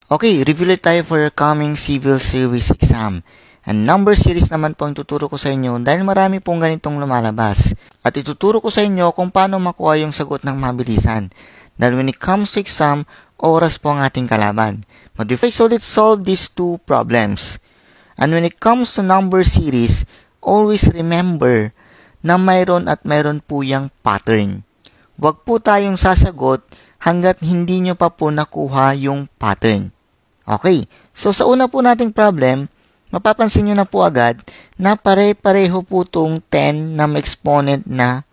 Okay, review tayo for your coming civil service exam. And number series naman po ang tuturo ko sa inyo dahil marami pong ganitong lumalabas. At ituturo ko sa inyo kung paano makuha yung sagot ng mabilisan. Dahil when it comes to exam, oras po ang ating kalaban. So let's solve these two problems. And when it comes to number series, always remember na mayroon at mayroon po yung pattern. Huwag po tayong sasagot hanggat hindi nyo pa po nakuha yung pattern. Okay, so sa una po nating problem, mapapansin nyo na po agad na pare-pareho po itong 10 na may exponent na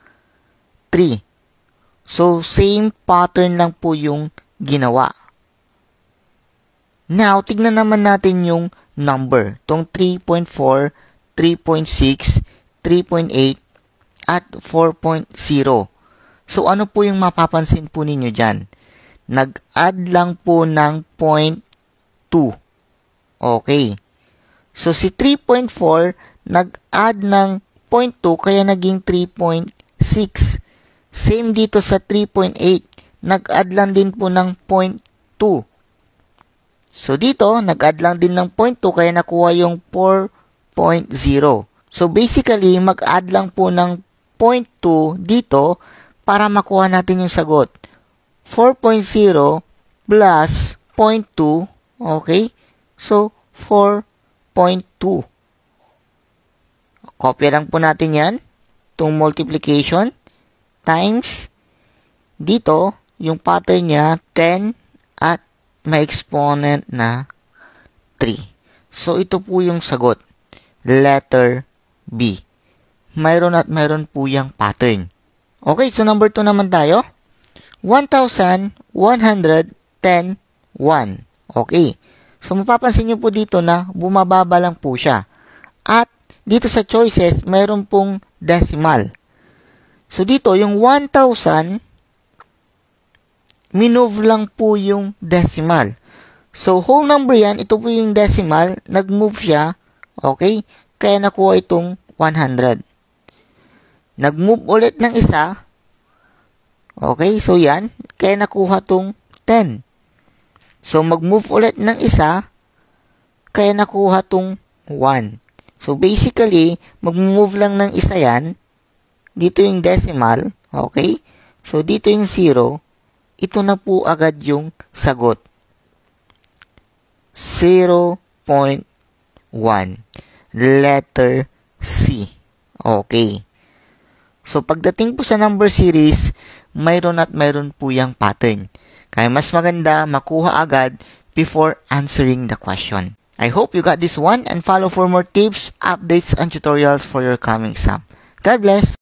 3. So, same pattern lang po yung ginawa. Now, tignan naman natin yung number. Itong 3.4, 3.6, 3.8, at 4.0. So, ano po yung mapapansin po ninyo dyan? Nag-add lang po ng 0.2. Okay. So, si 3.4, nag-add ng 0.2, kaya naging 3.6. Same dito sa 3.8. Nag-add lang din po ng 0.2. So, dito, nag-add lang din ng 0.2, kaya nakuha yung 4.0. So, basically, mag-add lang po ng 0.2 dito para makuha natin yung sagot. 4.0 plus 0.2, okay? So, 4.2. Kopya lang po natin yan. Itong multiplication times. Dito, yung pattern niya, 10 at may exponent na 3. So, ito po yung sagot. Letter B. Mayroon at mayroon po yung pattern. Okay, so number 2 naman tayo. 1,110, 1. Okay. So, mapapansin nyo po dito na bumababa lang po siya. At dito sa choices, mayroon pong decimal. So, dito, yung 1,000, minove lang po yung decimal. So, whole number yan, ito po yung decimal, nag-move siya, okay? Kaya nakuha itong 100. Nag-move ulit ng isa, okay? So, yan, kaya nakuha itong 10. So, mag-move ulit ng isa, kaya nakuha itong 1. So, basically, mag-move lang ng isa yan. Dito yung decimal, okay? So, dito yung 0. Ito na po agad yung sagot. 0.1. Letter C. Okay. So, pagdating po sa number series, mayroon at mayroon po yung pattern. Kaya mas maganda makuha agad before answering the question. I hope you got this one and follow for more tips, updates, and tutorials for your coming exam. God bless!